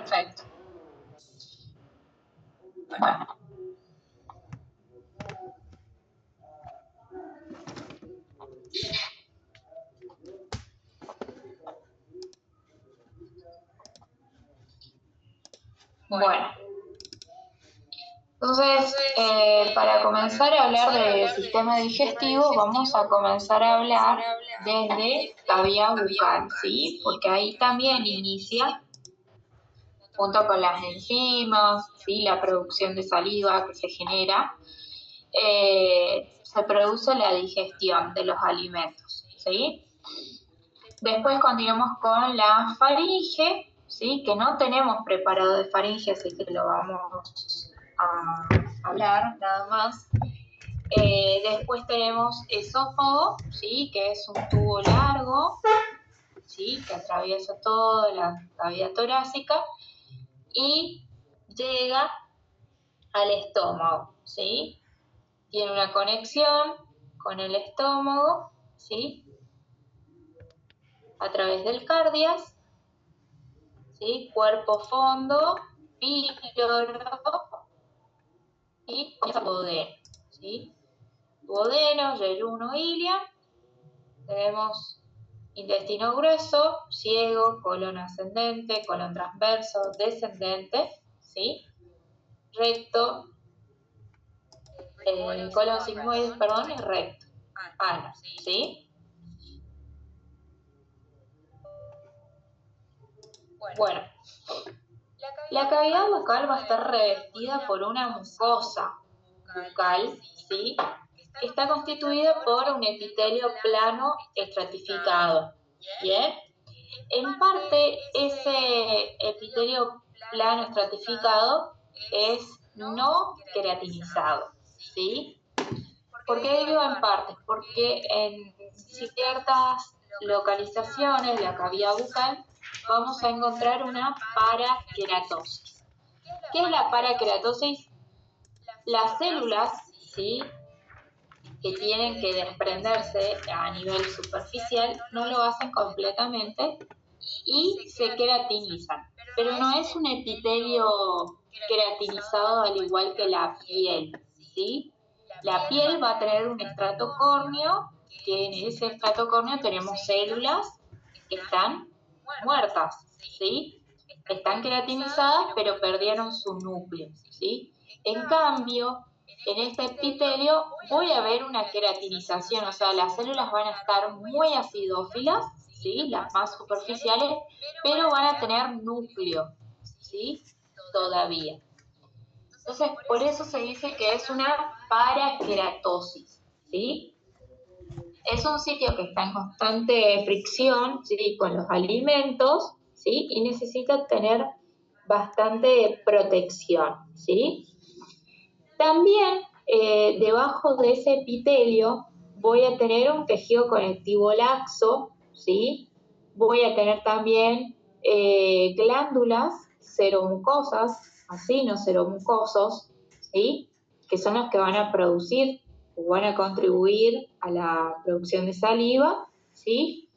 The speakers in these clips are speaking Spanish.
Perfecto. Bueno. Bueno. Entonces, para comenzar a hablar del sistema digestivo, vamos a comenzar a hablar desde la vía bucal, ¿sí? Porque ahí también inicia, junto con las enzimas, ¿sí? La producción de saliva que se genera, se produce la digestión de los alimentos, ¿sí? Después continuamos con la faringe, ¿sí? Que no tenemos preparado de faringe, así que lo vamos a hablar nada más. Después tenemos esófago, ¿sí? Que es un tubo largo, ¿sí? Que atraviesa toda la cavidad torácica y llega al estómago, ¿sí? Tiene una conexión con el estómago, ¿sí? A través del cardias, ¿sí? Cuerpo fondo, píloro y duodeno, ¿sí? Duodeno, yeyuno, ilia. Tenemos intestino grueso, ciego, colon ascendente, colon transverso, descendente, ¿sí? Recto, colon sigmoide, perdón, es recto, ano, ¿sí? Bueno, la cavidad bucal va a estar revestida por una mucosa bucal, ¿sí? Que está constituida por un epitelio plano estratificado, ¿bien? En parte, ese epitelio plano estratificado es no queratinizado, ¿sí? ¿Por qué digo en parte? Porque en ciertas localizaciones de la cavidad bucal vamos a encontrar una paraqueratosis. ¿Qué es la paraqueratosis? Las células, ¿sí?, que tienen que desprenderse a nivel superficial no lo hacen completamente y se queratinizan. Pero no es un epitelio queratinizado al igual que la piel, ¿sí? La piel va a tener un estrato córneo, que en ese estrato córneo tenemos células que están muertas, ¿sí? Están queratinizadas, pero perdieron su núcleo, ¿sí? En cambio, en este epitelio voy a ver una queratinización, o sea, las células van a estar muy acidófilas, ¿sí? Las más superficiales, pero van a tener núcleo, ¿sí? Todavía. Entonces, por eso se dice que es una paraqueratosis, ¿sí? Es un sitio que está en constante fricción, ¿sí?, con los alimentos, ¿sí? Y necesita tener bastante protección, ¿sí? También, debajo de ese epitelio voy a tener un tejido conectivo laxo, ¿sí? Voy a tener también glándulas seromucosas, así, no seromucosos, ¿sí? Que son los que van a producir o van a contribuir a la producción de saliva, ¿sí?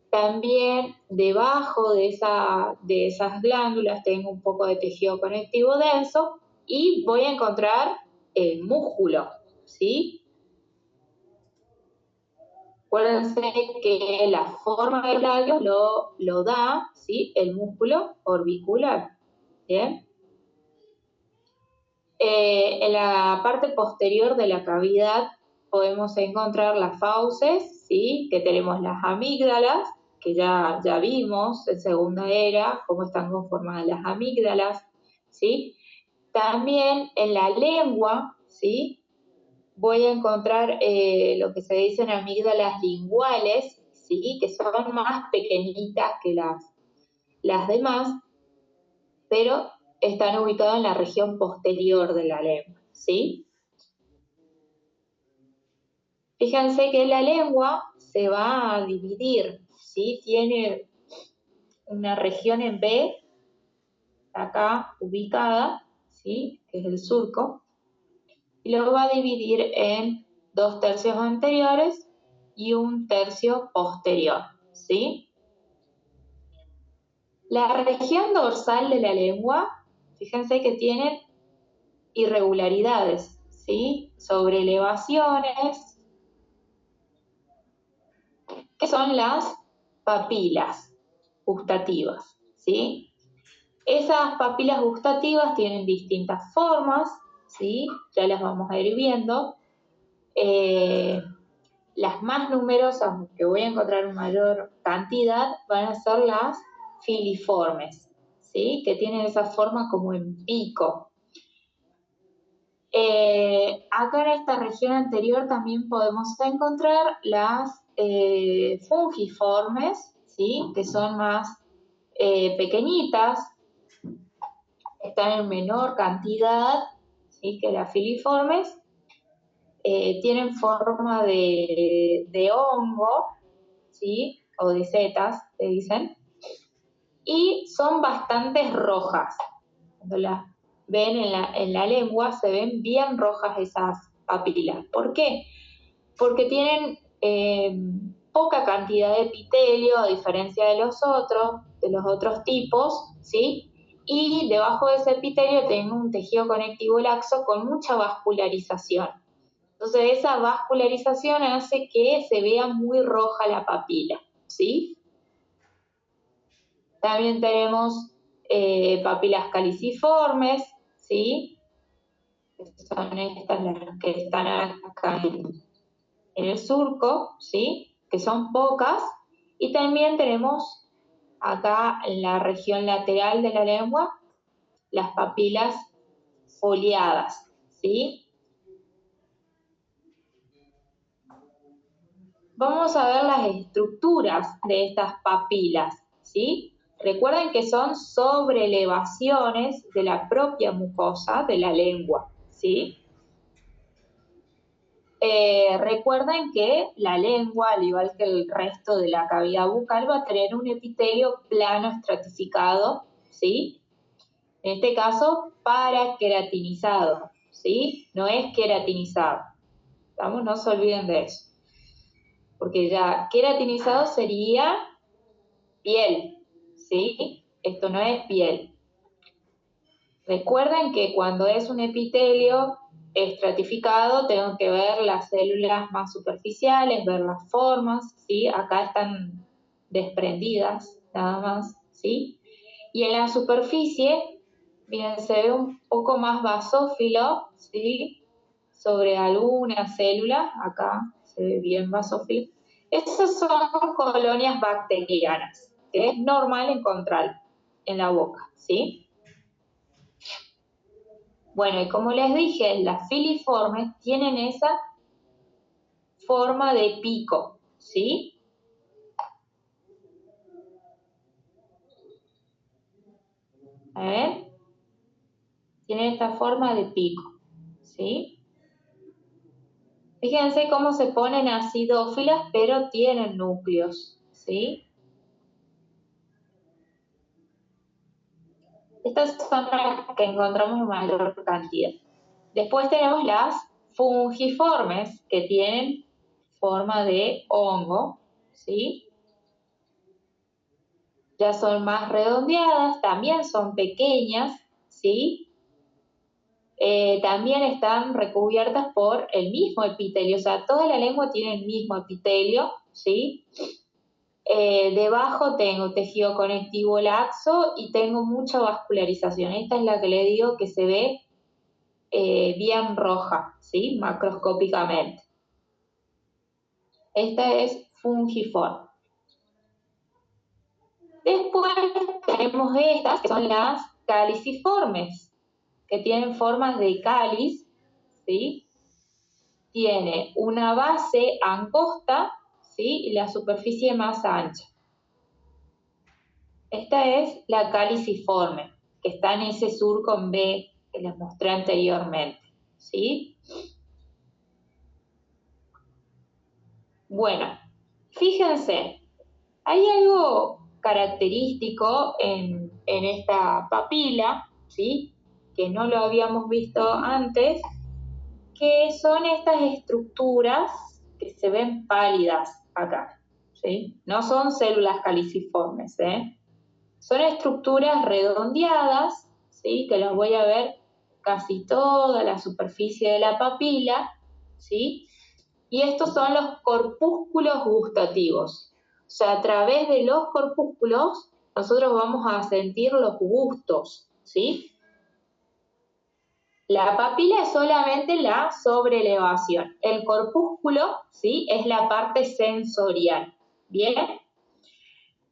También debajo de esas glándulas tengo un poco de tejido conectivo denso y voy a encontrar el músculo, ¿sí? Acuérdense que la forma del labio lo da, ¿sí?, el músculo orbicular, ¿bien? En la parte posterior de la cavidad podemos encontrar las fauces, ¿sí?, que tenemos las amígdalas, que ya vimos en segunda era cómo están conformadas las amígdalas, ¿sí? También en la lengua, ¿sí?, voy a encontrar lo que se dicen amígdalas linguales, ¿sí?, que son más pequeñitas que las demás, pero están ubicadas en la región posterior de la lengua, ¿sí? Fíjense que la lengua se va a dividir, ¿sí? Tiene una región en B, acá ubicada, ¿sí?, que es el surco, y lo va a dividir en 2/3 anteriores y 1/3 posterior, ¿sí? La región dorsal de la lengua, fíjense que tienen irregularidades, ¿sí? Sobre elevaciones, que son las papilas gustativas, ¿sí? Esas papilas gustativas tienen distintas formas, ¿sí? Ya las vamos a ir viendo. Las más numerosas, que voy a encontrar en mayor cantidad, van a ser las filiformes, ¿sí? Que tienen esa forma como en pico. Acá en esta región anterior también podemos encontrar las fungiformes, ¿sí? Que son más pequeñitas, están en menor cantidad, ¿sí? Que las filiformes. Tienen forma de hongo, ¿sí? O de setas, se dicen, y son bastante rojas. Cuando las ven en la lengua, se ven bien rojas esas papilas. ¿Por qué? Porque tienen poca cantidad de epitelio, a diferencia de los otros tipos, ¿sí? Y debajo de ese epitelio tienen un tejido conectivo laxo con mucha vascularización. Entonces esa vascularización hace que se vea muy roja la papila, ¿sí? También tenemos papilas caliciformes, ¿sí? Son estas las que están acá en el surco, ¿sí? Que son pocas. Y también tenemos acá en la región lateral de la lengua las papilas foliadas, ¿sí? Vamos a ver las estructuras de estas papilas, ¿sí? Recuerden que son sobreelevaciones de la propia mucosa de la lengua, ¿sí? Recuerden que la lengua, al igual que el resto de la cavidad bucal, va a tener un epitelio plano estratificado, ¿sí? En este caso, paraqueratinizado, ¿sí? No es queratinizado. ¿Estamos? No se olviden de eso. Porque ya queratinizado sería piel, ¿sí? Esto no es piel. Recuerden que cuando es un epitelio estratificado, tengo que ver las células más superficiales, ver las formas, ¿sí? Acá están desprendidas, nada más, ¿sí? Y en la superficie, bien, se ve un poco más basófilo, ¿sí? Sobre alguna célula, acá se ve bien basófilo. Esas son colonias bacterianas, que es normal encontrar en la boca, ¿sí? Bueno, y como les dije, las filiformes tienen esa forma de pico, ¿sí? A ver, tienen esta forma de pico, ¿sí? Fíjense cómo se ponen acidófilas, pero tienen núcleos, ¿sí? Estas son las que encontramos en mayor cantidad. Después tenemos las fungiformes, que tienen forma de hongo, ¿sí? Ya son más redondeadas, también son pequeñas, ¿sí? También están recubiertas por el mismo epitelio, o sea, toda la lengua tiene el mismo epitelio, ¿sí? Debajo tengo tejido conectivo laxo y tengo mucha vascularización. Esta es la que le digo que se ve bien roja, ¿sí? Macroscópicamente. Esta es fungiforme. Después tenemos estas, que son las caliciformes, que tienen formas de cáliz, ¿sí? Tiene una base angosta, ¿sí? Y la superficie más ancha. Esta es la caliciforme, que está en ese surco en B que les mostré anteriormente, ¿sí? Bueno, fíjense, hay algo característico en esta papila, ¿sí? Que no lo habíamos visto antes, que son estas estructuras que se ven pálidas acá, ¿sí? No son células caliciformes, ¿eh? Son estructuras redondeadas, ¿sí? Que las voy a ver casi toda la superficie de la papila, ¿sí? Y estos son los corpúsculos gustativos. O sea, a través de los corpúsculos nosotros vamos a sentir los gustos, ¿sí? La papila es solamente la sobrelevación. El corpúsculo, ¿sí? Es la parte sensorial. ¿Bien?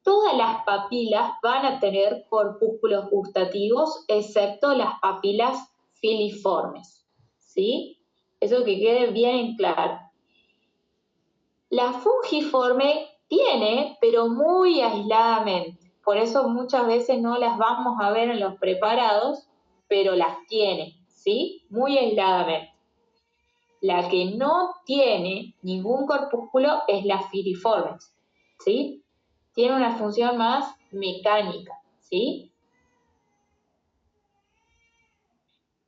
Todas las papilas van a tener corpúsculos gustativos, excepto las papilas filiformes, ¿sí? Eso que quede bien en claro. La fungiforme tiene, pero muy aisladamente. Por eso muchas veces no las vamos a ver en los preparados, pero las tiene, ¿sí? Muy aisladamente. La que no tiene ningún corpúsculo es la filiforme, ¿sí? Tiene una función más mecánica, ¿sí?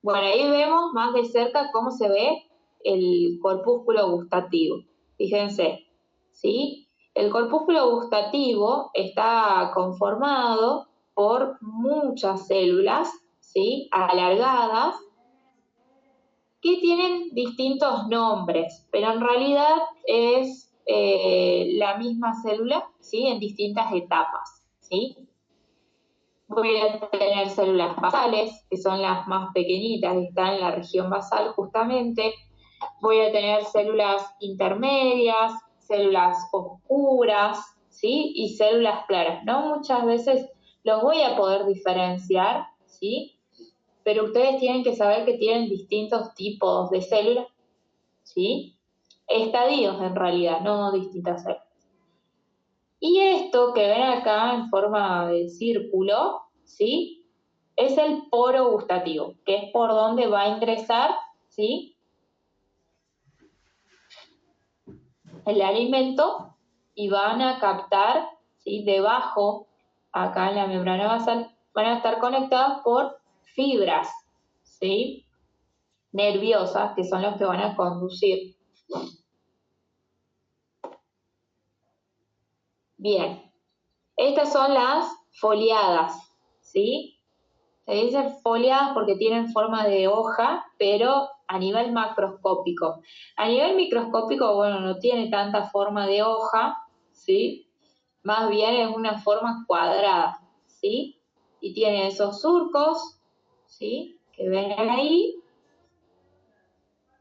Bueno, ahí vemos más de cerca cómo se ve el corpúsculo gustativo. Fíjense, ¿sí? El corpúsculo gustativo está conformado por muchas células, ¿sí? Alargadas, que tienen distintos nombres, pero en realidad es la misma célula, ¿sí? En distintas etapas, ¿sí? Voy a tener células basales, que son las más pequeñitas, que están en la región basal justamente. Voy a tener células intermedias, células oscuras, ¿sí? Y células claras. No muchas veces los voy a poder diferenciar, ¿sí? Pero ustedes tienen que saber que tienen distintos tipos de células, ¿sí? Estadios en realidad, no distintas células. Y esto que ven acá en forma de círculo, ¿sí? Es el poro gustativo, que es por donde va a ingresar, ¿sí? El alimento y van a captar, ¿sí? Debajo, acá en la membrana basal, van a estar conectadas por fibras, ¿sí? Nerviosas, que son los que van a conducir. Bien, estas son las foliadas, ¿sí? Se dicen foliadas porque tienen forma de hoja, pero a nivel macroscópico. A nivel microscópico, bueno, no tiene tanta forma de hoja, ¿sí? Más bien es una forma cuadrada, ¿sí? Y tiene esos surcos, ¿sí? Que ven ahí.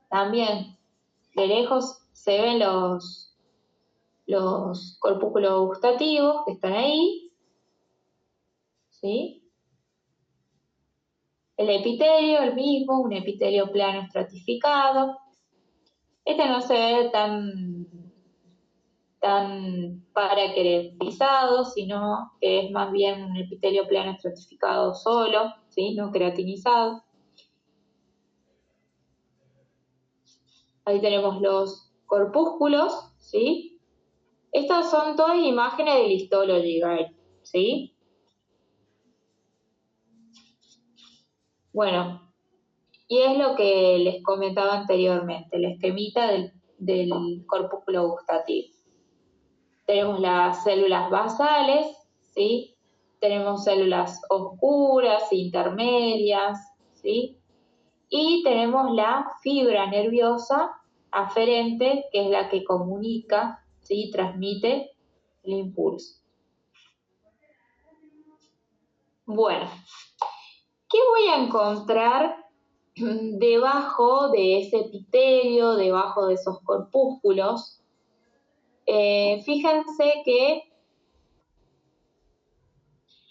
También de lejos se ven los corpúsculos gustativos que están ahí, ¿sí? El epitelio, el mismo, un epitelio plano estratificado. Este no se ve tan paraqueratizado, sino que es más bien un epitelio plano estratificado solo, ¿sí? No queratinizado. Ahí tenemos los corpúsculos, ¿sí? Estas son todas imágenes del histology guide, ¿sí? Bueno, y es lo que les comentaba anteriormente, la esquemita del corpúsculo gustativo. Tenemos las células basales, ¿sí? Tenemos células oscuras, intermedias, ¿sí? Y tenemos la fibra nerviosa aferente, que es la que comunica, ¿sí? Transmite el impulso. Bueno, ¿qué voy a encontrar debajo de ese epitelio, debajo de esos corpúsculos? Fíjense que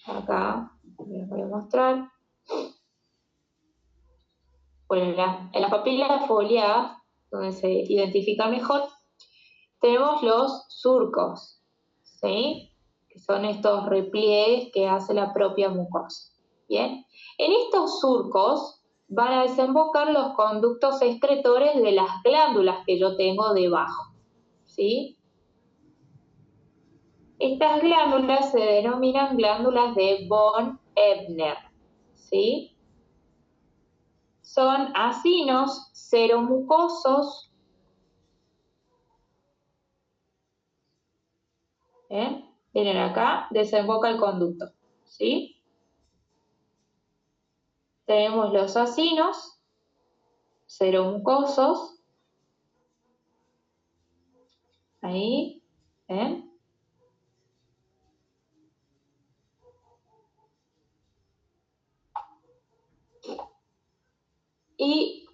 acá les voy a mostrar. Bueno, en las papilas foliadas, donde se identifica mejor, tenemos los surcos, ¿sí? Que son estos repliegues que hace la propia mucosa. Bien, en estos surcos van a desembocar los conductos excretores de las glándulas que yo tengo debajo, ¿sí? Estas glándulas se denominan glándulas de von Ebner, ¿sí? Son acinos seromucosos, ¿eh? Miren acá, desemboca el conducto. ¿sí? Tenemos los acinos, seromucosos, ahí, ¿ven? Y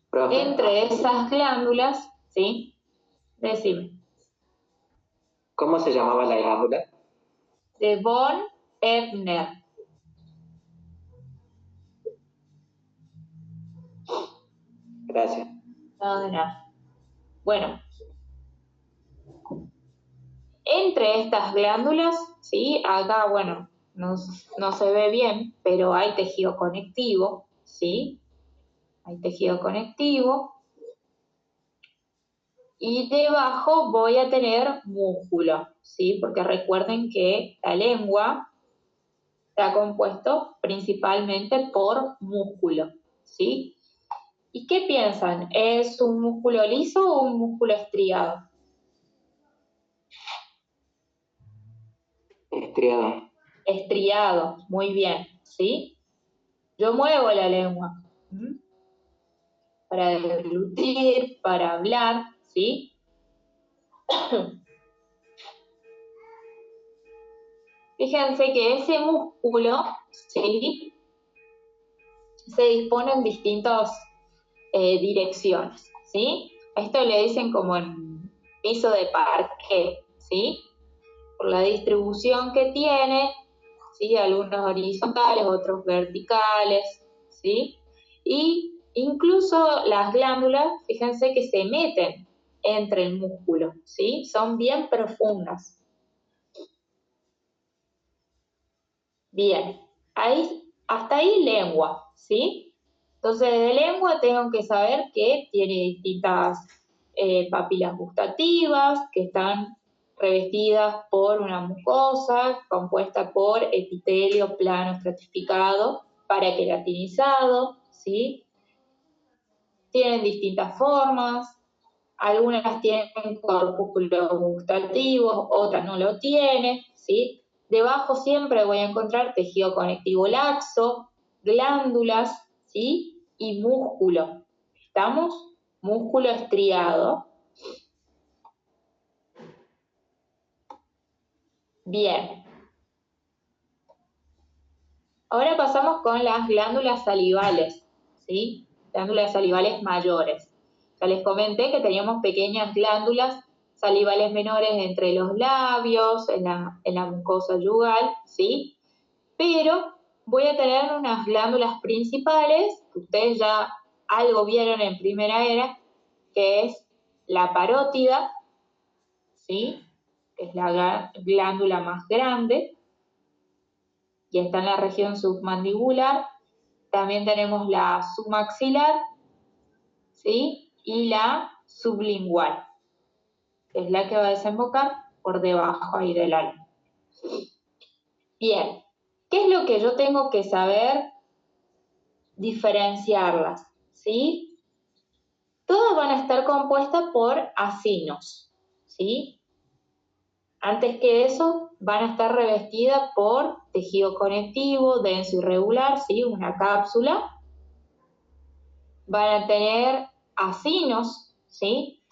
Profe, entre esas glándulas, ¿sí? Decime. ¿cómo se llamaba la glándula? De von Ebner. Gracias. No, de nada. Bueno, entre estas glándulas, ¿sí? Acá, bueno, no se ve bien, pero hay tejido conectivo, ¿sí? Hay tejido conectivo. Y debajo voy a tener músculo, ¿sí? Porque recuerden que la lengua está compuesto principalmente por músculo, ¿sí? ¿Y qué piensan? ¿Es un músculo liso o un músculo estriado? Estriado. Estriado, muy bien, ¿sí? Yo muevo la lengua para deglutir, para hablar, ¿sí? Fíjense que ese músculo, ¿sí? Se dispone en distintas direcciones, ¿sí? Esto le dicen como en piso de parquet, ¿sí? Por la distribución que tiene, ¿sí? Algunos horizontales, otros verticales, ¿sí? Y incluso las glándulas, fíjense que se meten entre el músculo, ¿sí? Son bien profundas. Bien, hasta ahí lengua, ¿sí? Entonces, de lengua tengo que saber que tiene distintas papilas gustativas, que están revestidas por una mucosa compuesta por epitelio plano estratificado paraqueratinizado, ¿sí? Tienen distintas formas, algunas tienen corpúsculos gustativos, otras no lo tienen, ¿sí? Debajo siempre voy a encontrar tejido conectivo laxo, glándulas, ¿sí? Y músculo. ¿Estamos? Músculo estriado. Bien. Ahora pasamos con las glándulas salivales, ¿sí? Glándulas salivales mayores. Ya les comenté que teníamos pequeñas glándulas salivales menores entre los labios, en la mucosa yugal, ¿sí? Pero voy a tener unas glándulas principales, que ustedes ya algo vieron en primera era, que es la parótida, ¿sí? Que es la glándula más grande, y está en la región submandibular. También tenemos la submaxilar, ¿sí? Y la sublingual, que es la que va a desembocar por debajo ahí del alma. Bien, ¿qué es lo que yo tengo que saber diferenciarlas? ¿Sí? Todas van a estar compuestas por acinos, ¿sí? Antes que eso, van a estar revestidas por tejido conectivo, denso y regular, ¿sí? Una cápsula. Van a tener acinos, ¿sí?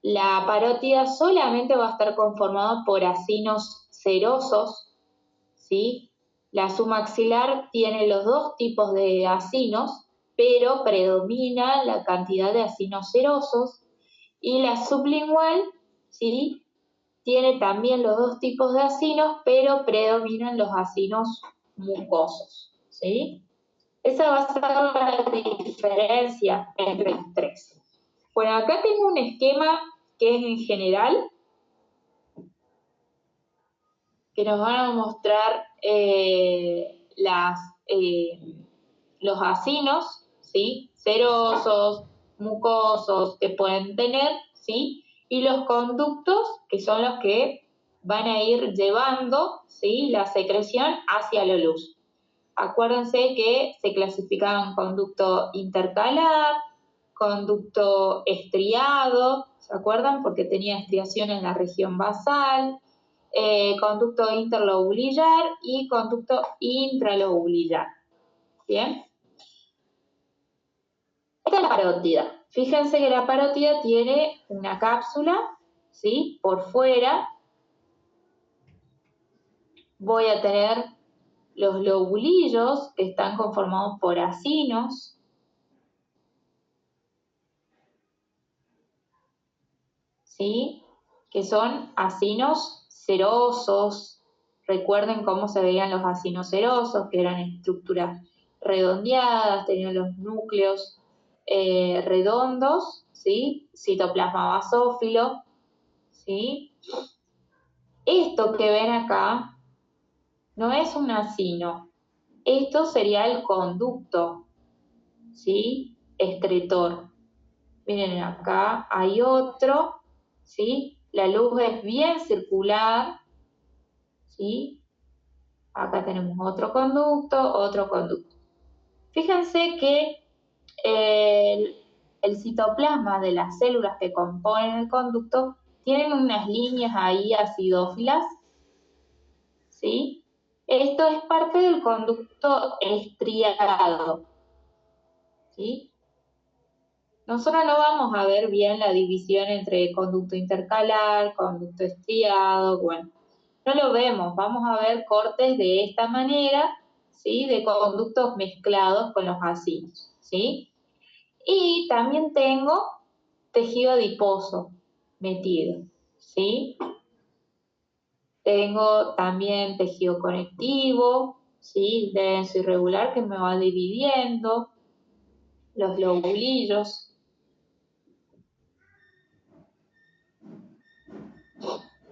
La parótida solamente va a estar conformada por acinos serosos, ¿sí? La submaxilar tiene los dos tipos de acinos, pero predomina la cantidad de acinos serosos, y la sublingual, ¿sí? Tiene también los dos tipos de acinos, pero predominan los acinos mucosos, ¿sí? Esa va a ser la diferencia entre los tres. Bueno, acá tengo un esquema que es en general, que nos van a mostrar los acinos, ¿sí? Serosos, mucosos que pueden tener, ¿sí? Y los conductos, que son los que van a ir llevando, ¿sí? La secreción hacia la luz. Acuérdense que se clasificaban conducto intercalar, conducto estriado, ¿se acuerdan? Porque tenía estriación en la región basal, conducto interlobulillar y conducto intralobulillar. ¿Bien? Esta es la parótida. Fíjense que la parótida tiene una cápsula, ¿sí? Por fuera voy a tener los lobulillos que están conformados por acinos, ¿sí? Que son acinos serosos. Recuerden cómo se veían los acinos serosos, que eran estructuras redondeadas, tenían los núcleos redondos, ¿sí? Citoplasma basófilo, ¿sí? Esto que ven acá no es un acino, esto sería el conducto, ¿sí? Excretor. Miren, acá hay otro, ¿sí? La luz es bien circular, ¿sí? Acá tenemos otro conducto. Fíjense que el citoplasma de las células que componen el conducto tienen unas líneas ahí acidófilas, ¿sí? Esto es parte del conducto estriado, ¿sí? Nosotros no vamos a ver bien la división entre conducto intercalar, conducto estriado, bueno, no lo vemos, vamos a ver cortes de esta manera, ¿sí? De conductos mezclados con los acinos, ¿sí? Y también tengo tejido adiposo metido, ¿sí? Tengo también tejido conectivo, ¿sí? Denso irregular que me va dividiendo, los lobulillos.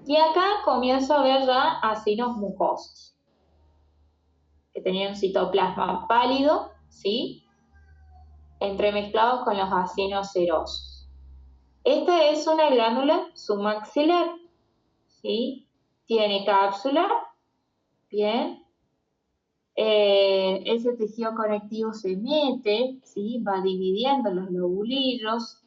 Y acá comienzo a ver ya acinos mucosos, que tenían un citoplasma pálido, ¿sí? Entremezclados con los acinos serosos. Esta es una glándula submaxilar, ¿sí? Tiene cápsula, bien. Ese tejido conectivo se mete, ¿sí? Va dividiendo los lobulillos.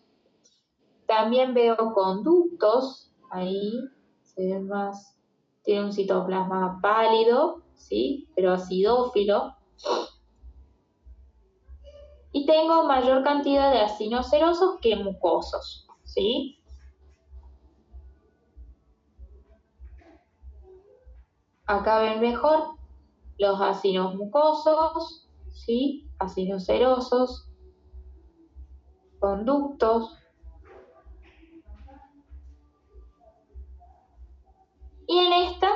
También veo conductos, ahí se ven más, tiene un citoplasma pálido, ¿sí? Pero acidófilo. Y tengo mayor cantidad de acinos serosos que mucosos, ¿sí? Acá ven mejor los acinos mucosos, ¿sí? Acinos serosos, conductos. Y en esta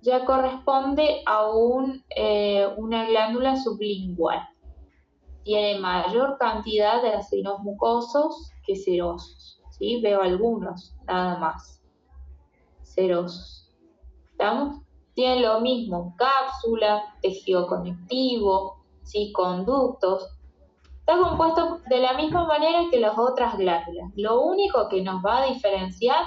ya corresponde a una glándula sublingual. Tiene mayor cantidad de acinos mucosos que serosos, ¿sí? Veo algunos, nada más, serosos. ¿Estamos? Tienen lo mismo, cápsula, tejido conectivo, ¿sí? Conductos. Está compuesto de la misma manera que las otras glándulas. Lo único que nos va a diferenciar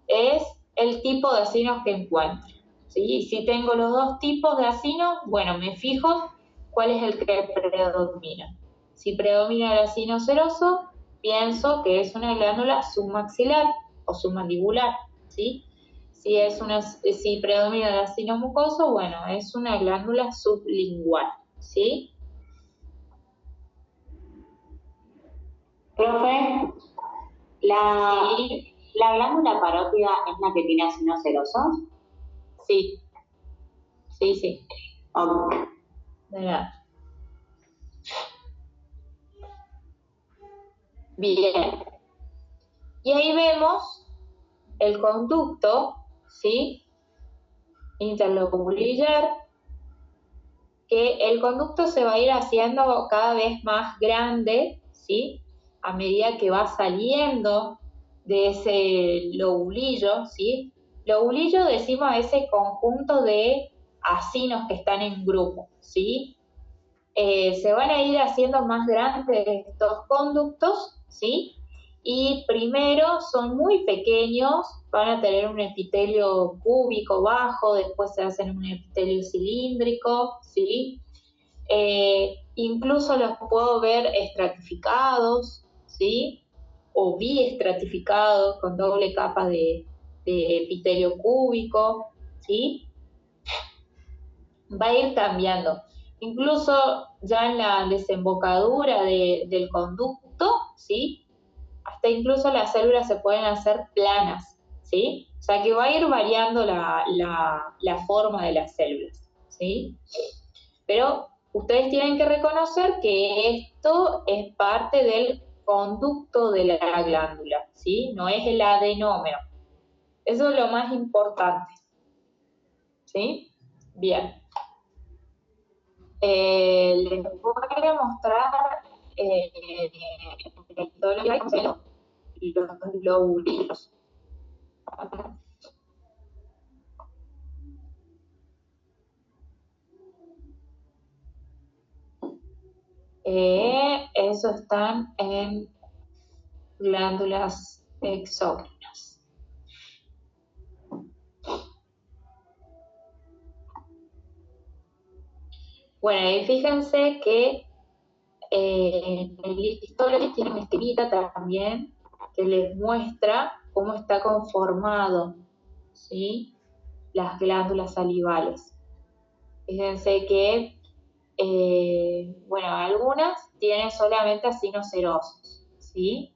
es el tipo de acinos que encuentre, ¿sí? Y si tengo los dos tipos de acinos, bueno, me fijo cuál es el que predomina. Si predomina el acino seroso, pienso que es una glándula submaxilar o submandibular, ¿sí? Si predomina el acino mucoso, bueno, es una glándula sublingual, ¿sí? Profe, ¿la glándula parótida es la que tiene acinos serosos? Sí. Sí. Ok. Mira. Bien. Y ahí vemos el conducto, ¿sí? Interlobulillar, que el conducto se va a ir haciendo cada vez más grande, ¿sí? A medida que va saliendo de ese lobulillo, ¿sí? Lobulillo decimos a ese conjunto de acinos que están en grupo, ¿sí? Se van a ir haciendo más grandes estos conductos, ¿sí? Y primero son muy pequeños, van a tener un epitelio cúbico bajo, después se hacen un epitelio cilíndrico, ¿sí? Incluso los puedo ver estratificados, ¿sí? O biestratificados con doble capa de de epitelio cúbico, ¿sí? Va a ir cambiando. Incluso ya en la desembocadura del conducto, ¿sí? Hasta incluso las células se pueden hacer planas, ¿sí? O sea que va a ir variando la forma de las células, ¿sí? Pero ustedes tienen que reconocer que esto es parte del conducto de la glándula, ¿sí? No es el adenómero. Eso es lo más importante, ¿sí? Bien. Les voy a mostrar los lóbulos. Eso están en glándulas exócrinas. Bueno, y fíjense que el histólogos tiene una escrita también que les muestra cómo está conformado, ¿sí? Las glándulas salivales. Fíjense que, bueno, algunas tienen solamente acinos serosos, ¿sí?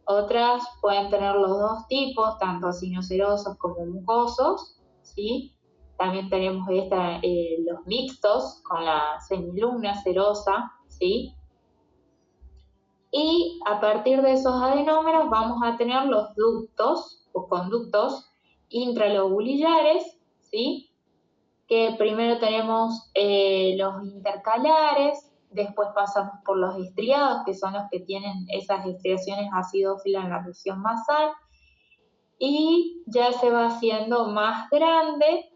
Otras pueden tener los dos tipos, tanto acinos serosos como mucosos, ¿sí? También tenemos los mixtos con la semiluna serosa, ¿sí? Y a partir de esos adenómeros vamos a tener los ductos o conductos intralobulillares, ¿sí? Que primero tenemos los intercalares, después pasamos por los estriados, que son los que tienen esas estriaciones acidófilas en la región basal, y ya se va haciendo más grande,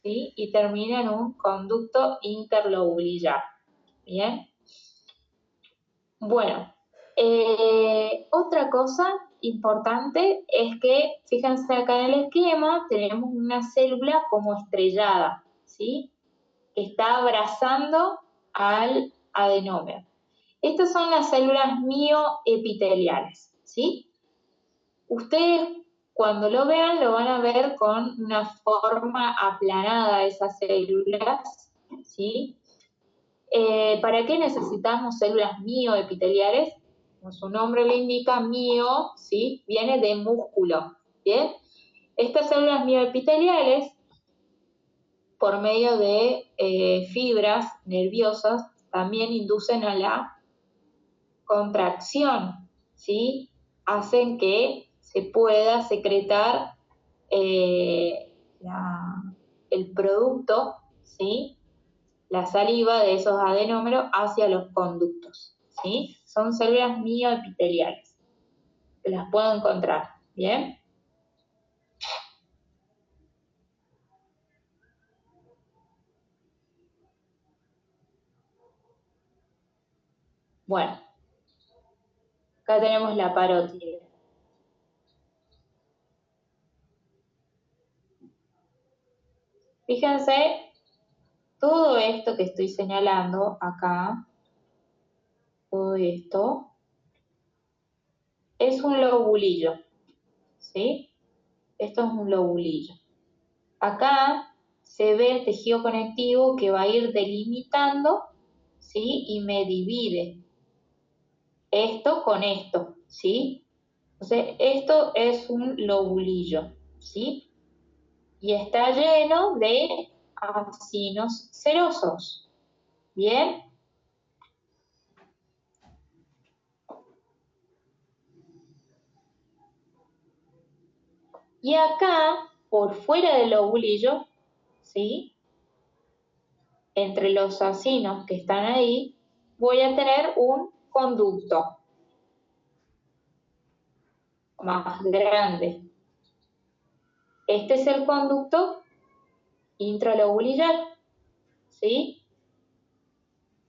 ¿sí? Y termina en un conducto interlobulillar. ¿Bien? Bueno, otra cosa importante es que, fíjense acá en el esquema, tenemos una célula como estrellada, ¿sí? Que está abrazando al adenómero. Estas son las células mioepiteliales, ¿sí? Ustedes cuando lo vean lo van a ver con una forma aplanada de esas células, ¿sí? ¿Para qué necesitamos células mioepiteliales? Como su nombre lo indica, mio, ¿sí? Viene de músculo, ¿bien? Estas células mioepiteliales, por medio de fibras nerviosas, también inducen a la contracción, ¿sí? Hacen que se pueda secretar el producto, ¿sí? La saliva de esos adenómeros hacia los conductos, ¿sí? Son células mioepiteliales. Las puedo encontrar, ¿bien? Bueno, acá tenemos la parótida. Fíjense, todo esto que estoy señalando acá, todo esto, es un lobulillo, ¿sí? Esto es un lobulillo. Acá se ve el tejido conectivo que va a ir delimitando, ¿sí? Y me divide esto con esto, ¿sí? Entonces, esto es un lobulillo, ¿sí? Y está lleno de acinos serosos, ¿bien? Y acá, por fuera del lobulillo, ¿sí? Entre los acinos que están ahí, voy a tener un conducto más grande. Este es el conducto intralobulillar, ¿sí?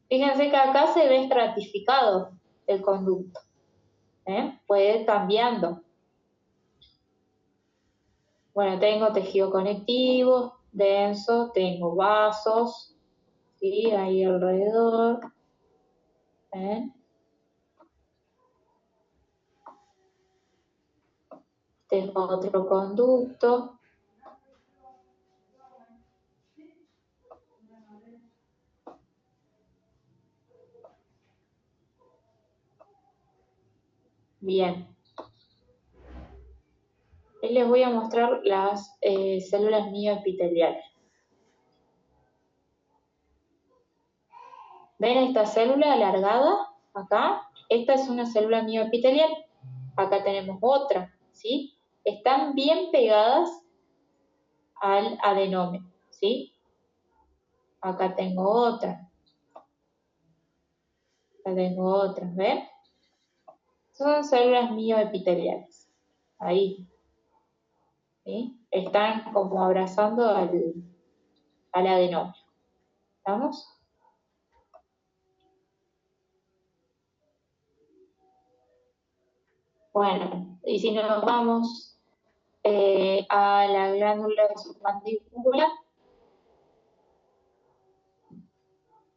Fíjense que acá se ve estratificado el conducto, puede ir cambiando. Bueno, tengo tejido conectivo, denso, tengo vasos, ¿sí? Ahí alrededor. Este Este es otro conducto. Bien. Y les voy a mostrar las células mioepiteliales. ¿Ven esta célula alargada acá? Esta es una célula mioepitelial. Acá tenemos otra, ¿sí? Están bien pegadas al adenómero, ¿sí? Acá tengo otra. Acá tengo otra, ¿ven? Son células mioepiteliales. Ahí. ¿Sí? Están como abrazando al adenómero. ¿Estamos? Bueno, y si nos vamos a la glándula submandíbula,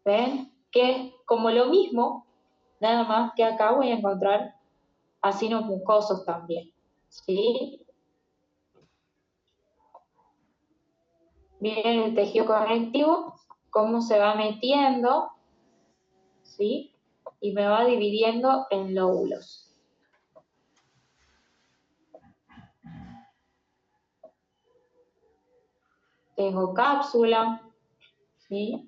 ¿ven? Que es como lo mismo, nada más que acá voy a encontrar acinos mucosos también, ¿sí? Miren el tejido conectivo, cómo se va metiendo, ¿sí? Y me va dividiendo en lóbulos. Tengo cápsula, ¿sí?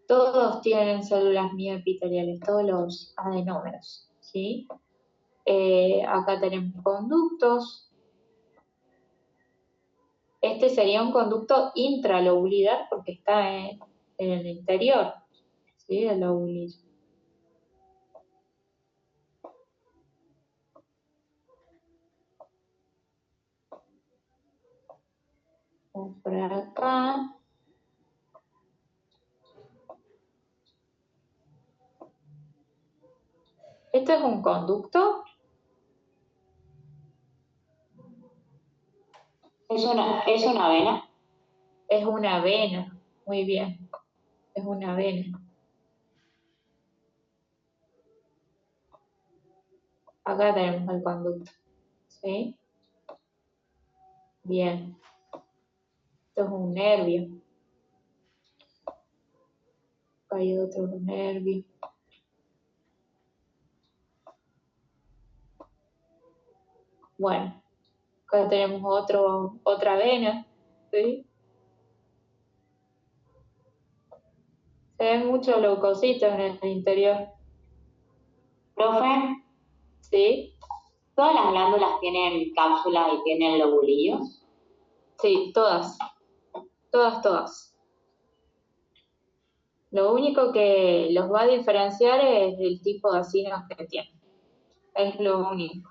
Todos tienen células mioepiteliales, todos los adenómeros, ¿sí? Acá tenemos conductos. Este sería un conducto intralobular porque está en el interior, ¿sí? Del lobulillo. Vamos por acá. ¿Esto es un conducto? ¿Es una vena? Es una vena, muy bien, es una vena. Acá tenemos el conducto, ¿sí? Bien, esto es un nervio. Acá hay otro nervio. Bueno, acá tenemos otra vena, ¿sí? Se ven muchos leucocitos en el interior, Profe, ¿sí? ¿todas las glándulas tienen cápsulas y tienen lobulillos? Sí, todas, todas. Lo único que los va a diferenciar es el tipo de acinos que tienen. Es lo único,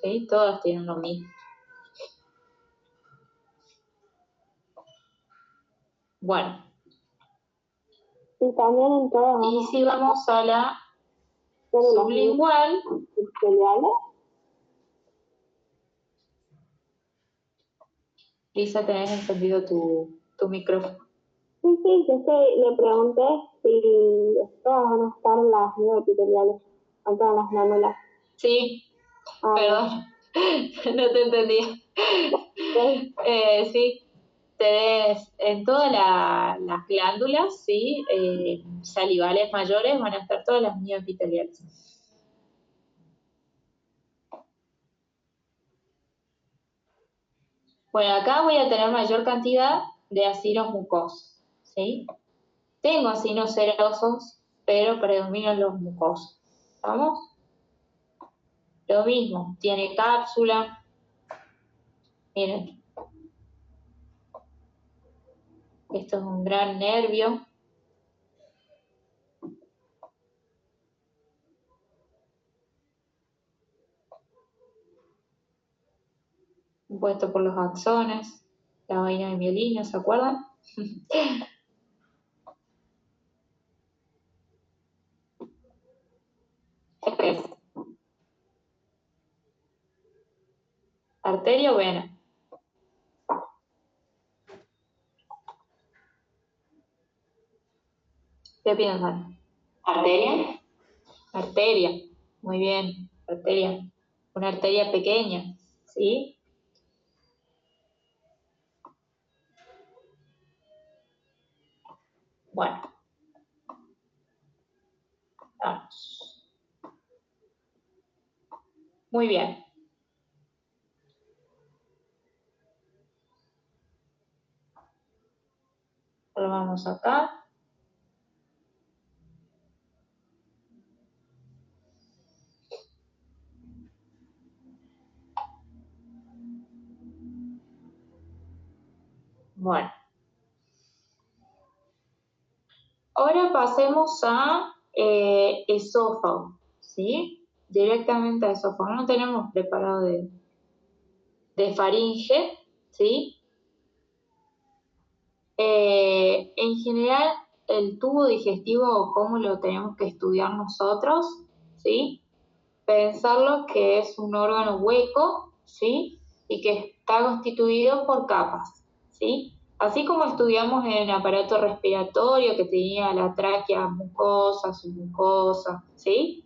¿sí? Todas tienen lo mismo. Bueno, Y también en todas y si vamos a la sublingual, epiteliales. Lisa, tenés encendido tu micrófono. Sí, yo le pregunté si todas van a estar las mioepiteliales, en todas las glándulas. Sí, perdón, no te entendí. Sí, tenés en todas las glándulas, sí, salivales mayores van a estar todas las mioepiteliales. Bueno, acá voy a tener mayor cantidad de acinos mucosos, ¿sí? Tengo acinos serosos, pero predominan los mucosos. ¿Estamos? Lo mismo, tiene cápsula. Miren. Esto es un gran nervio. Compuesto por los axones, la vaina de mielina, ¿se acuerdan? Este es arteria o vena. ¿Qué piensan? ¿Arteria? Arteria. Muy bien, arteria. Una arteria pequeña, ¿sí? Bueno, vamos. Muy bien. Ahora vamos acá. Bueno. Ahora pasemos a esófago, ¿sí? Directamente a esófago. No tenemos preparado de faringe, ¿sí? En general, el tubo digestivo, ¿cómo lo tenemos que estudiar nosotros? ¿Sí? Pensarlo que es un órgano hueco, ¿sí? Y que está constituido por capas, ¿sí? Así como estudiamos en el aparato respiratorio que tenía la tráquea mucosa, submucosa, ¿sí?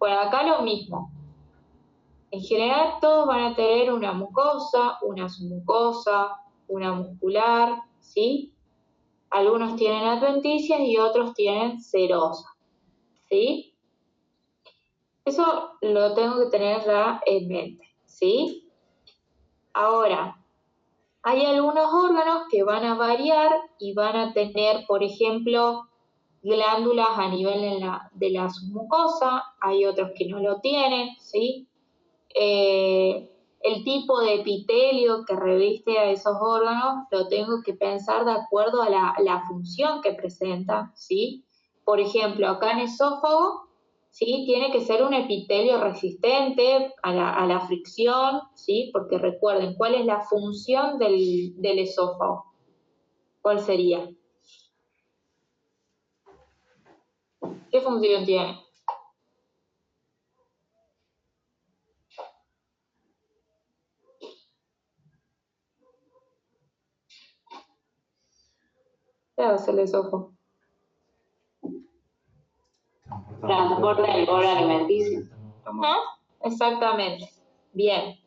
Pues acá lo mismo. En general todos van a tener una mucosa, una submucosa, una muscular, ¿sí? Algunos tienen adventicias y otros tienen serosa, ¿sí? Eso lo tengo que tener ya en mente, ¿sí? Ahora, hay algunos órganos que van a variar y van a tener, por ejemplo, glándulas a nivel de la submucosa, hay otros que no lo tienen, ¿sí? El tipo de epitelio que reviste a esos órganos lo tengo que pensar de acuerdo a la función que presenta, ¿sí? Por ejemplo, acá en esófago, ¿sí? Tiene que ser un epitelio resistente a la fricción, ¿sí? Porque recuerden, ¿cuál es la función del esófago? ¿Cuál sería? ¿Qué función tiene? ¿Qué hace el esófago? Transporte del bolo alimenticio. ¿Ah? Exactamente. Bien.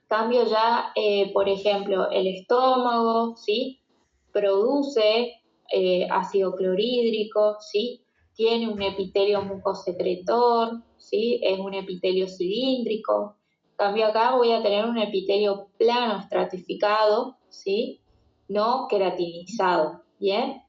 Cambio ya, por ejemplo, el estómago, ¿sí? Produce ácido clorhídrico, ¿sí? Tiene un epitelio mucosecretor, ¿sí? Es un epitelio cilíndrico. Cambio acá voy a tener un epitelio plano estratificado, ¿sí? No queratinizado, ¿bien?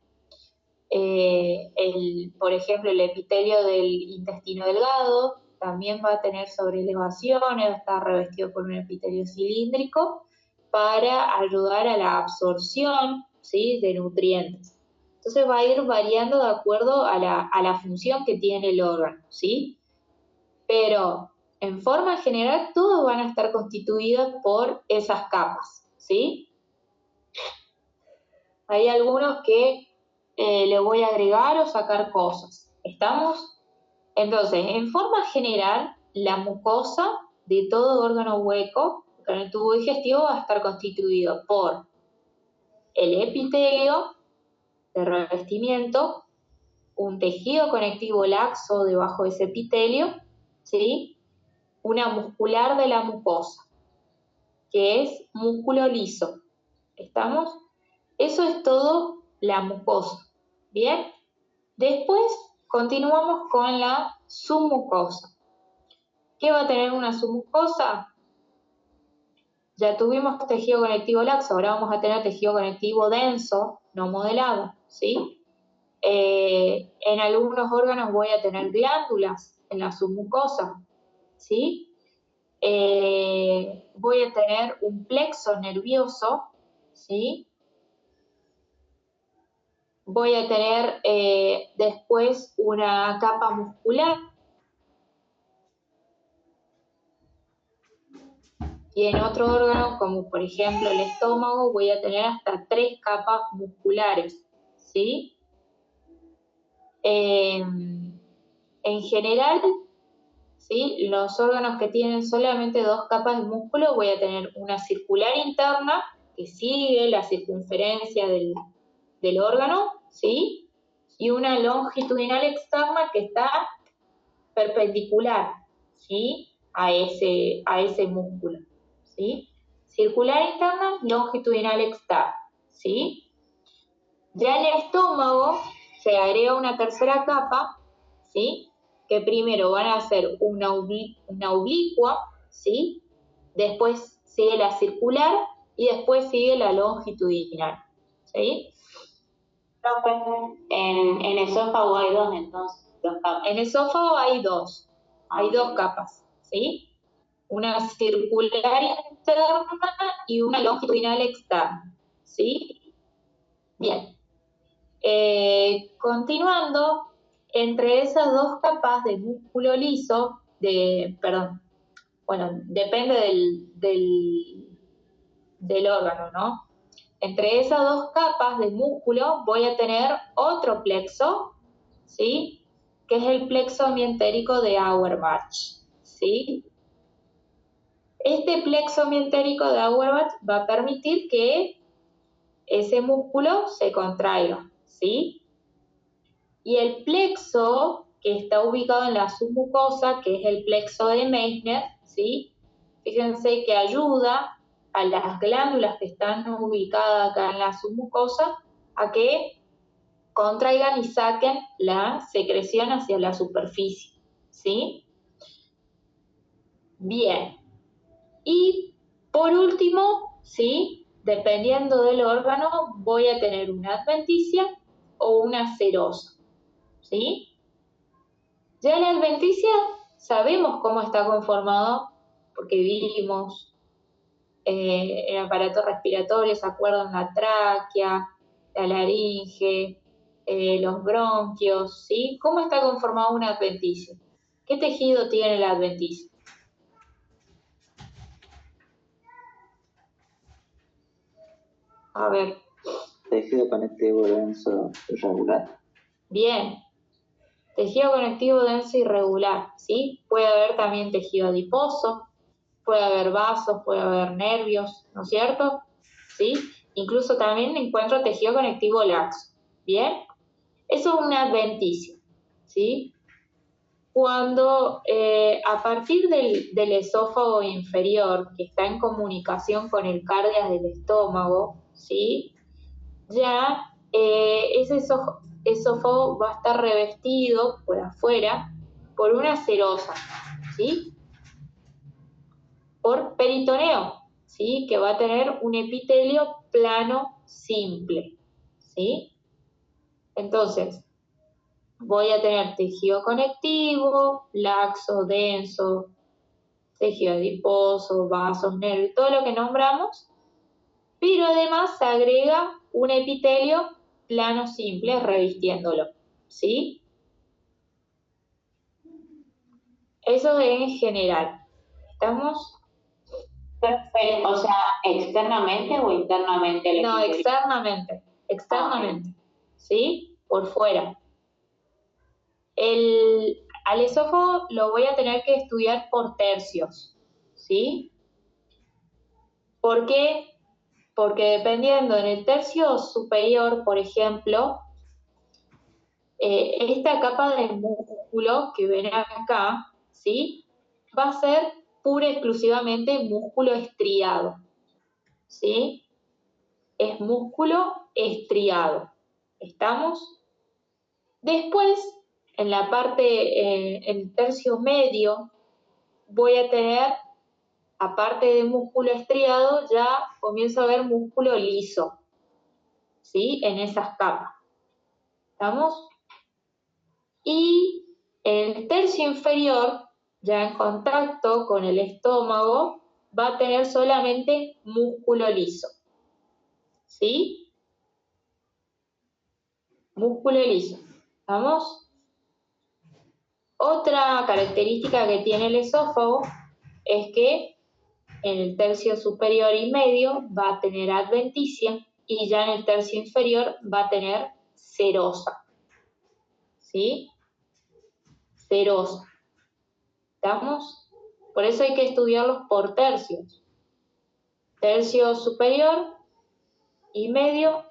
Por ejemplo, el epitelio del intestino delgado también va a tener sobrelevaciones, va a estar revestido por un epitelio cilíndrico para ayudar a la absorción, ¿sí? De nutrientes. Entonces va a ir variando de acuerdo a la función que tiene el órgano, ¿sí? Pero en forma general todos van a estar constituidos por esas capas, ¿sí? Hay algunos que le voy a agregar o sacar cosas. ¿Estamos? Entonces, en forma general, la mucosa de todo órgano hueco con el tubo digestivo va a estar constituido por el epitelio de revestimiento, un tejido conectivo laxo debajo de ese epitelio, ¿sí? Una muscular de la mucosa, que es músculo liso. ¿Estamos? Eso es todo la mucosa. ¿Bien? Después continuamos con la submucosa. ¿Qué va a tener una submucosa? Ya tuvimos tejido conectivo laxo, ahora vamos a tener tejido conectivo denso, no modelado, ¿sí? En algunos órganos voy a tener glándulas en la submucosa, ¿sí? Voy a tener un plexo nervioso, ¿sí? Voy a tener después una capa muscular y en otro órgano, como por ejemplo el estómago, voy a tener hasta 3 capas musculares, ¿sí? En general, ¿sí? Los órganos que tienen solamente 2 capas de músculo, voy a tener una circular interna que sigue la circunferencia del órgano, ¿sí? Y una longitudinal externa que está perpendicular, ¿sí? A ese músculo, ¿sí? Circular interna, longitudinal externa, ¿sí? Ya en el estómago se agrega una tercera capa, ¿sí? Que primero van a ser una oblicua, ¿sí? Después sigue la circular y después sigue la longitudinal, ¿sí? En esófago hay dos, entonces, dos capas. En esófago hay dos capas, ¿sí? Una circular interna y una longitudinal externa, ¿sí? Bien. Continuando, entre esas dos capas de músculo liso, depende del órgano, ¿no? Entre esas dos capas de músculo voy a tener otro plexo, ¿sí? Que es el plexo mientérico de Auerbach, ¿sí? Este plexo mientérico de Auerbach va a permitir que ese músculo se contraiga, ¿sí? Y el plexo que está ubicado en la submucosa, que es el plexo de Meissner, ¿sí? Fíjense que ayuda a las glándulas que están ubicadas acá en la submucosa a que contraigan y saquen la secreción hacia la superficie, ¿sí? Bien. Y por último, ¿sí? Dependiendo del órgano, voy a tener una adventicia o una serosa, ¿sí? Ya la adventicia sabemos cómo está conformado, porque vimos el aparato respiratorio, ¿se acuerdan? La tráquea, la laringe, los bronquios, ¿sí? ¿Cómo está conformado una adventicia? ¿Qué tejido tiene la adventicia? A ver. Tejido conectivo denso irregular. Bien. Tejido conectivo denso irregular, ¿sí? Puede haber también tejido adiposo, puede haber vasos, puede haber nervios, ¿no es cierto? ¿Sí? Incluso también encuentro tejido conectivo laxo, ¿bien? Eso es una adventicia, ¿sí? Cuando a partir del esófago inferior, que está en comunicación con el cardias del estómago, ¿sí? Ya ese esófago va a estar revestido por afuera por una serosa, ¿sí? Por peritoneo, ¿sí? Que va a tener un epitelio plano simple, ¿sí? Entonces, voy a tener tejido conectivo, laxo, denso, tejido adiposo, vasos, nervios, todo lo que nombramos, pero además se agrega un epitelio plano simple revistiéndolo, ¿sí? Eso en general. ¿Estamos? Perfecto. O sea, ¿externamente o internamente? No, externamente, ¿sí? Por fuera. Al esófago lo voy a tener que estudiar por tercios, ¿sí? ¿Por qué? Porque dependiendo en el tercio superior, por ejemplo, esta capa de músculo que ven acá, ¿sí? Va a ser pura y exclusivamente músculo estriado, ¿sí? Es músculo estriado. ¿Estamos? Después, en la parte, en el tercio medio, voy a tener, aparte de músculo estriado, ya comienzo a ver músculo liso, ¿sí? En esas capas. ¿Estamos? Y en el tercio inferior, ya en contacto con el estómago, va a tener solamente músculo liso, ¿sí? Músculo liso. ¿Estamos? Otra característica que tiene el esófago es que en el tercio superior y medio va a tener adventicia y ya en el tercio inferior va a tener serosa, ¿sí? Serosa. ¿Estamos? Por eso hay que estudiarlos por tercios. Tercio superior, y medio,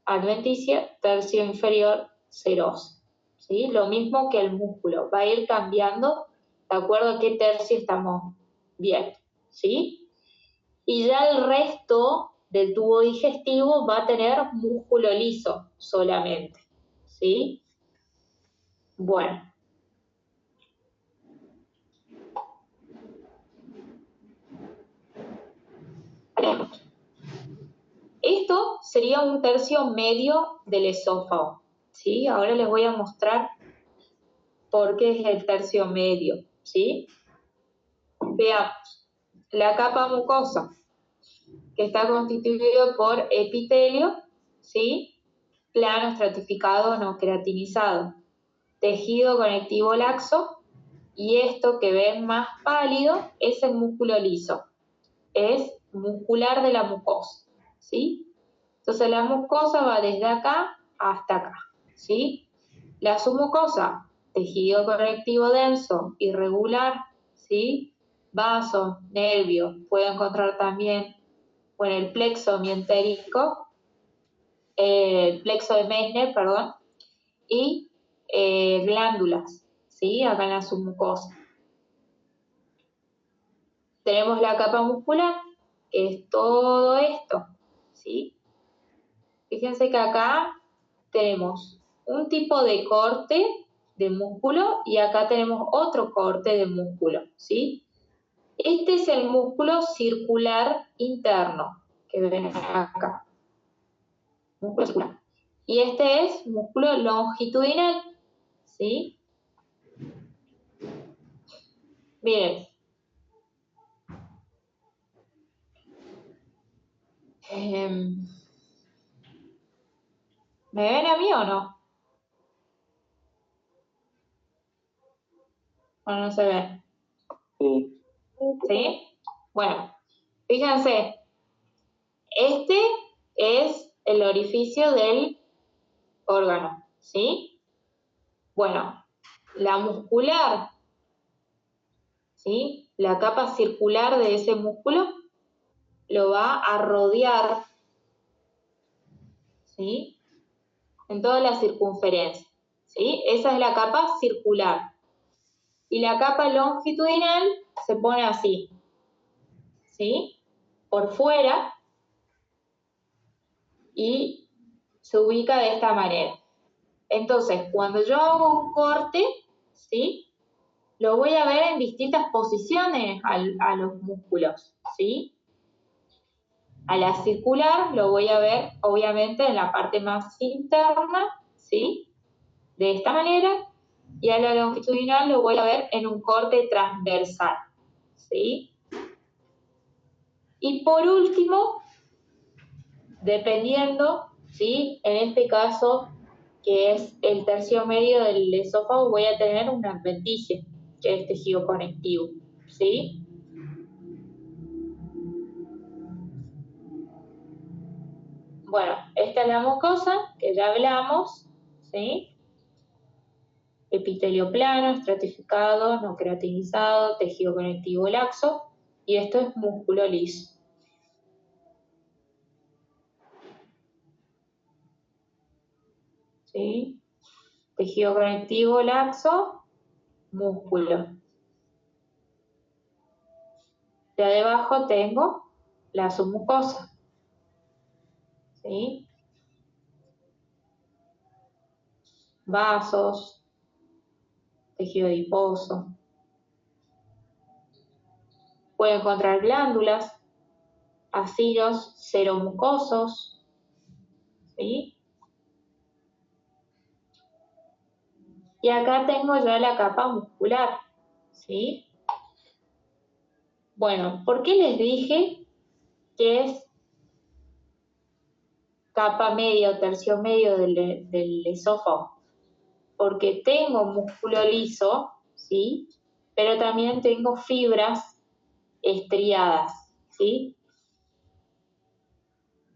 adventicia, tercio inferior, serosa. ¿Sí? Lo mismo que el músculo, va a ir cambiando de acuerdo a qué tercio estamos viendo. ¿Sí? Y ya el resto del tubo digestivo va a tener músculo liso solamente. ¿Sí? Bueno. Esto sería un tercio medio del esófago. ¿Sí? Ahora les voy a mostrar por qué es el tercio medio. ¿Sí? Veamos. La capa mucosa, que está constituido por epitelio, ¿sí? Plano estratificado no queratinizado, tejido conectivo laxo, y esto que ven más pálido es el músculo liso, es muscular de la mucosa, ¿sí? Entonces la mucosa va desde acá hasta acá, ¿sí? La submucosa, tejido conectivo denso, irregular, ¿sí? Vasos, nervios, puedo encontrar también, bueno, el plexo mientérico, el plexo de Meissner, perdón, y glándulas, ¿sí? Acá en la submucosa. Tenemos la capa muscular, que es todo esto, ¿sí? Fíjense que acá tenemos un tipo de corte de músculo y acá tenemos otro corte de músculo, ¿sí? Este es el músculo circular interno, que ven acá. Músculo circular. Y este es músculo longitudinal, ¿sí? Miren. ¿Me ven a mí o no? ¿O no se ve? Sí. ¿Sí? Bueno, fíjense, este es el orificio del órgano, ¿sí? Bueno, la muscular, ¿sí? La capa circular de ese músculo lo va a rodear, ¿sí? En toda la circunferencia, ¿sí? Esa es la capa circular. Y la capa longitudinal se pone así, ¿sí? Por fuera y se ubica de esta manera. Entonces, cuando yo hago un corte, ¿sí? Lo voy a ver en distintas posiciones a los músculos, ¿sí? A la circular lo voy a ver, obviamente, en la parte más interna, ¿sí? De esta manera. Y a la longitudinal lo voy a ver en un corte transversal, ¿sí? Y por último, dependiendo, ¿sí? En este caso, que es el tercio medio del esófago, voy a tener una adventicia, que es tejido conectivo, ¿sí? Bueno, esta es la mucosa, que ya hablamos, ¿sí? Epitelio plano, estratificado, no queratinizado, tejido conectivo laxo, y esto es músculo liso. ¿Sí? Tejido conectivo laxo, músculo. De debajo tengo la submucosa, ¿sí? Vasos, tejido adiposo. Puedo encontrar glándulas, ácidos seromucosos, ¿sí? Y acá tengo ya la capa muscular, ¿sí? Bueno, ¿por qué les dije que es capa media o tercio medio del esófago? Porque tengo músculo liso, ¿sí? Pero también tengo fibras estriadas, ¿sí?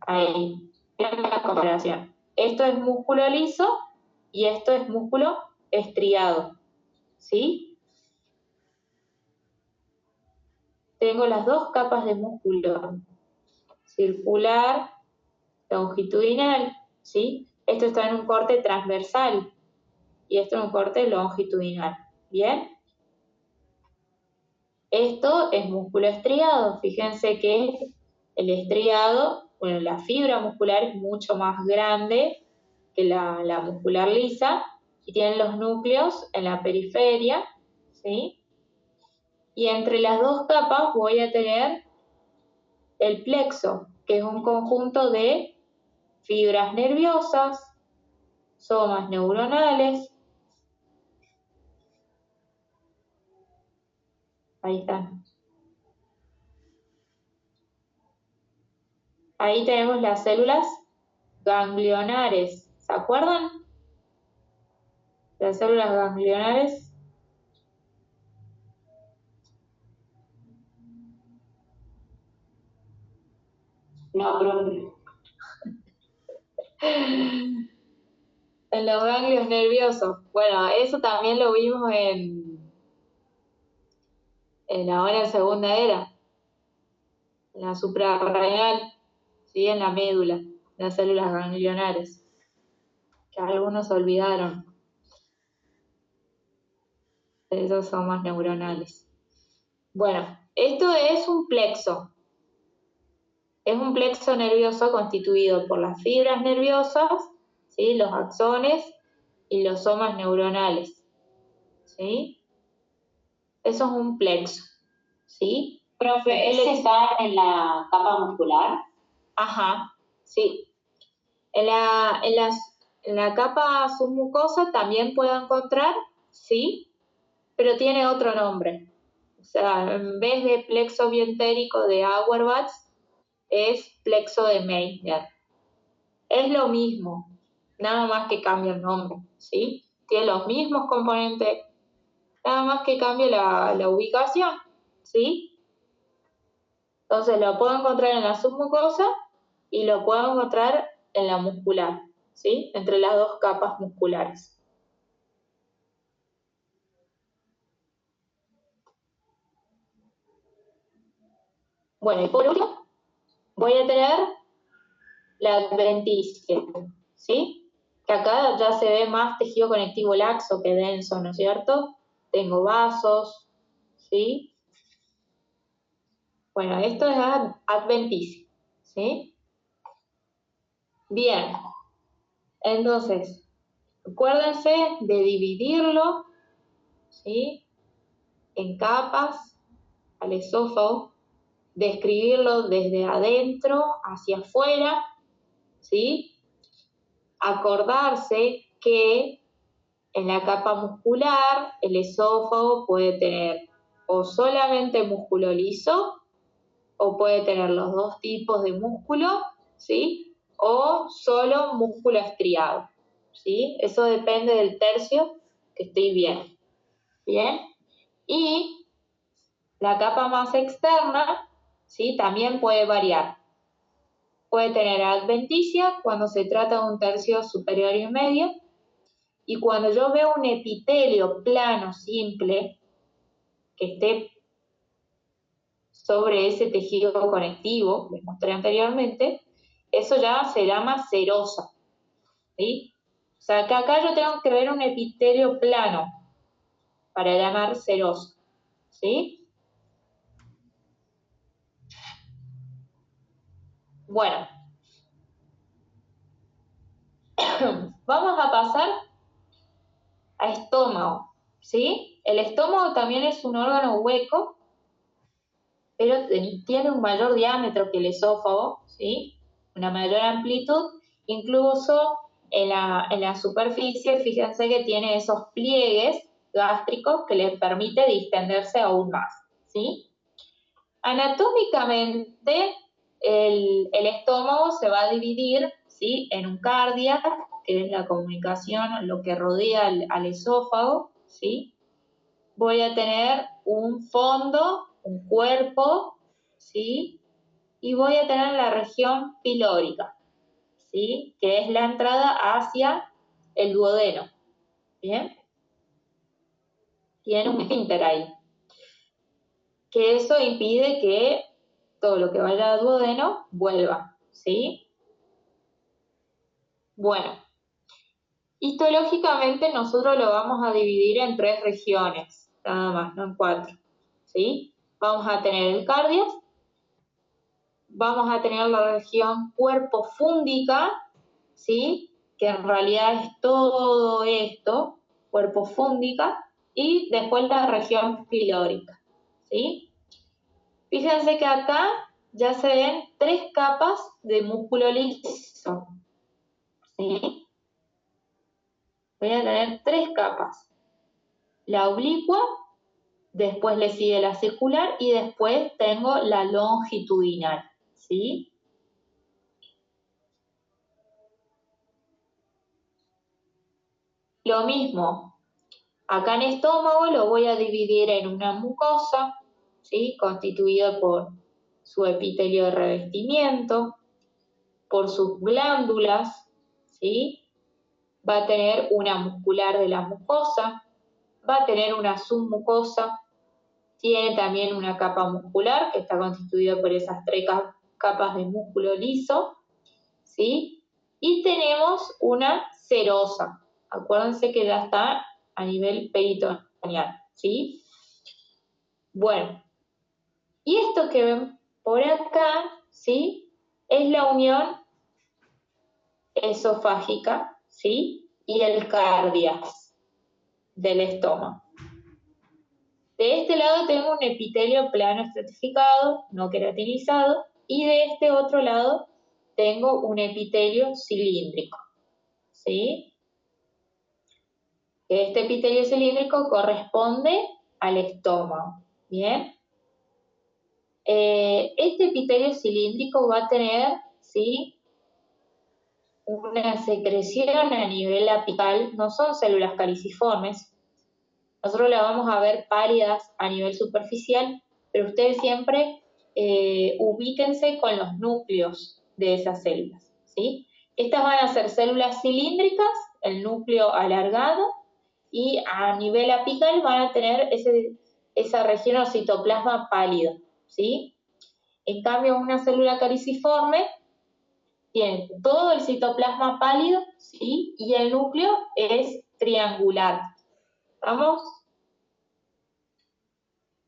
Ahí, vean la comparación. Esto es músculo liso y esto es músculo estriado, ¿sí? Tengo las dos capas de músculo, circular longitudinal, ¿sí? Esto está en un corte transversal y esto en un corte longitudinal, ¿bien? Esto es músculo estriado, fíjense que el estriado, bueno, la fibra muscular es mucho más grande que la muscular lisa y tienen los núcleos en la periferia, ¿sí? Y entre las dos capas voy a tener el plexo, que es un conjunto de fibras nerviosas, somas neuronales, ahí están. Ahí tenemos las células ganglionares, ¿se acuerdan? Las células ganglionares. No, pero En los ganglios nerviosos. Bueno, eso también lo vimos ahora en segunda era, en la suprarrenal, ¿sí? En la médula, las células ganglionares, que algunos olvidaron. Esos son más neuronales. Bueno, esto es un plexo. Es un plexo nervioso constituido por las fibras nerviosas, ¿sí? Los axones y los somas neuronales, ¿sí? Eso es un plexo, ¿sí? profe, ¿ese está en la capa muscular? Ajá, sí. En la capa submucosa también puedo encontrar, sí, pero tiene otro nombre. O sea, en vez de plexo bientérico de Auerbach, es plexo de Meissner. Es lo mismo, nada más que cambia el nombre, ¿sí? Tiene los mismos componentes, nada más que cambia la ubicación, ¿sí? Entonces lo puedo encontrar en la submucosa y lo puedo encontrar en la muscular, ¿sí? Entre las dos capas musculares. Bueno, y por último, voy a tener la adventicia, ¿sí? Que acá ya se ve más tejido conectivo laxo que denso, ¿no es cierto? Tengo vasos, ¿sí? Bueno, esto es adventicia, ¿sí? Bien, entonces, acuérdense de dividirlo, ¿sí? En capas al esófago, de escribirlo desde adentro hacia afuera, ¿sí? Acordarse que en la capa muscular el esófago puede tener o solamente músculo liso o puede tener los dos tipos de músculo, ¿sí? O solo músculo estriado, ¿sí? Eso depende del tercio que estoy viendo, ¿bien? Y la capa más externa, ¿sí? También puede variar. Puede tener adventicia cuando se trata de un tercio superior y medio, y cuando yo veo un epitelio plano, simple, que esté sobre ese tejido conectivo, que mostré anteriormente, eso ya se llama serosa, ¿sí? O sea, que acá yo tengo que ver un epitelio plano para llamar serosa, ¿sí? Bueno, vamos a pasar a estómago, ¿sí? El estómago también es un órgano hueco, pero tiene un mayor diámetro que el esófago, ¿sí? Una mayor amplitud, incluso en la superficie, fíjense que tiene esos pliegues gástricos que les permite distenderse aún más, ¿sí? Anatómicamente, el estómago se va a dividir, ¿sí? En un cardia, que es la comunicación, lo que rodea al esófago, ¿sí? Voy a tener un fondo, un cuerpo, ¿sí? Y voy a tener la región pilórica, ¿sí? Que es la entrada hacia el duodeno, ¿bien? Tiene un esfínter ahí, que eso impide que todo lo que vaya al duodeno vuelva, ¿sí? Bueno, histológicamente nosotros lo vamos a dividir en 3 regiones, nada más, no en 4, ¿sí? Vamos a tener el cardias, vamos a tener la región cuerpo fúndica, ¿sí? Que en realidad es todo esto, cuerpo fúndica, y después la región pilórica, ¿sí? Fíjense que acá ya se ven 3 capas de músculo liso, ¿sí? Voy a tener 3 capas. La oblicua, después le sigue la circular y después tengo la longitudinal, ¿sí? Lo mismo, acá en estómago lo voy a dividir en una mucosa, ¿sí? Constituida por su epitelio de revestimiento, por sus glándulas, ¿sí? Va a tener una muscular de la mucosa, va a tener una submucosa, tiene también una capa muscular que está constituida por esas 3 capas de músculo liso, ¿sí? Y tenemos una serosa. Acuérdense que ya está a nivel peritoneal, ¿sí? Bueno, y esto que ven por acá, ¿sí? Es la unión esofágica, ¿sí? Y el cardias del estómago. De este lado tengo un epitelio plano estratificado, no queratinizado, y de este otro lado tengo un epitelio cilíndrico, ¿sí? Este epitelio cilíndrico corresponde al estómago, ¿bien? Este epitelio cilíndrico va a tener, ¿sí? Una secreción a nivel apical, no son células caliciformes, nosotros las vamos a ver pálidas a nivel superficial, pero ustedes siempre ubíquense con los núcleos de esas células, ¿sí? Estas van a ser células cilíndricas, el núcleo alargado, y a nivel apical van a tener esa región o citoplasma pálido, ¿sí? En cambio, una célula caliciforme tiene todo el citoplasma pálido, ¿sí? Y el núcleo es triangular. ¿Vamos?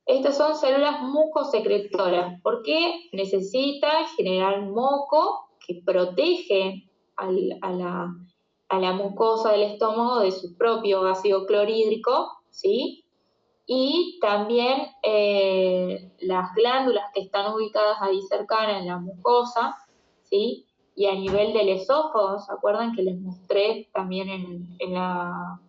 Estas son células mucosecretoras, porque necesita generar moco que protege a la mucosa del estómago de su propio ácido clorhídrico, ¿sí? Y también las glándulas que están ubicadas ahí cercanas en la mucosa, ¿sí? Y a nivel del esófago, ¿se acuerdan que les mostré también en la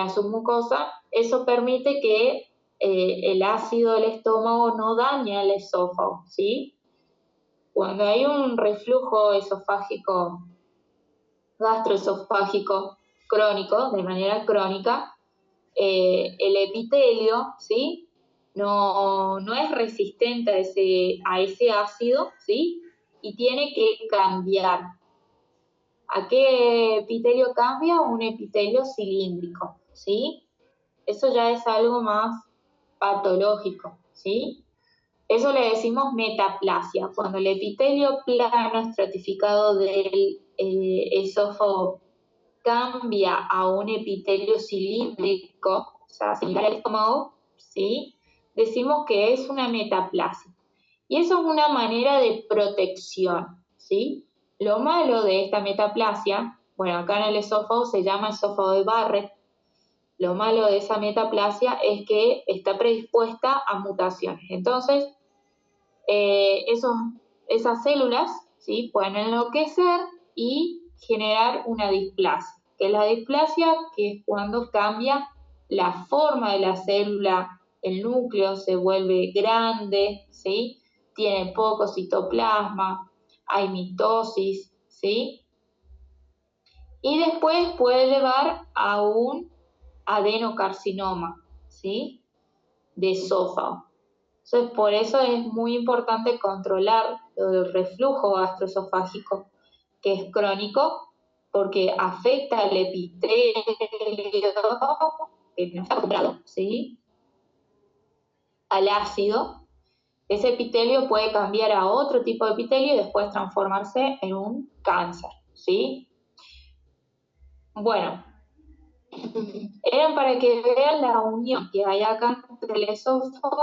submucosa? Eso permite que el ácido del estómago no dañe al esófago, ¿sí? Cuando hay un reflujo esofágico, gastroesofágico crónico, de manera crónica, el epitelio, ¿sí? No es resistente a ese ácido, ¿sí? Y tiene que cambiar. ¿A qué epitelio cambia? Un epitelio cilíndrico, ¿sí? Eso ya es algo más patológico, ¿sí? Eso le decimos metaplasia, cuando el epitelio plano estratificado del esófago cambia a un epitelio cilíndrico, o sea, similar al estómago, ¿sí? Decimos que es una metaplasia. Y eso es una manera de protección, ¿sí? Lo malo de esta metaplasia, bueno, acá en el esófago se llama esófago de Barrett. Lo malo de esa metaplasia es que está predispuesta a mutaciones. Entonces, esas células, ¿sí? Pueden enloquecer y generar una displasia. Que es la displasia, que es cuando cambia la forma de la célula, el núcleo se vuelve grande, ¿sí? Tiene poco citoplasma, hay mitosis, ¿sí? Y después puede llevar a un adenocarcinoma, ¿sí? De esófago. Entonces, por eso es muy importante controlar el reflujo gastroesofágico, que es crónico, porque afecta al epitelio que no está acostumbrado, ¿sí? Al ácido. Ese epitelio puede cambiar a otro tipo de epitelio y después transformarse en un cáncer, ¿sí? Bueno, eran para que vean la unión que hay acá entre el esófago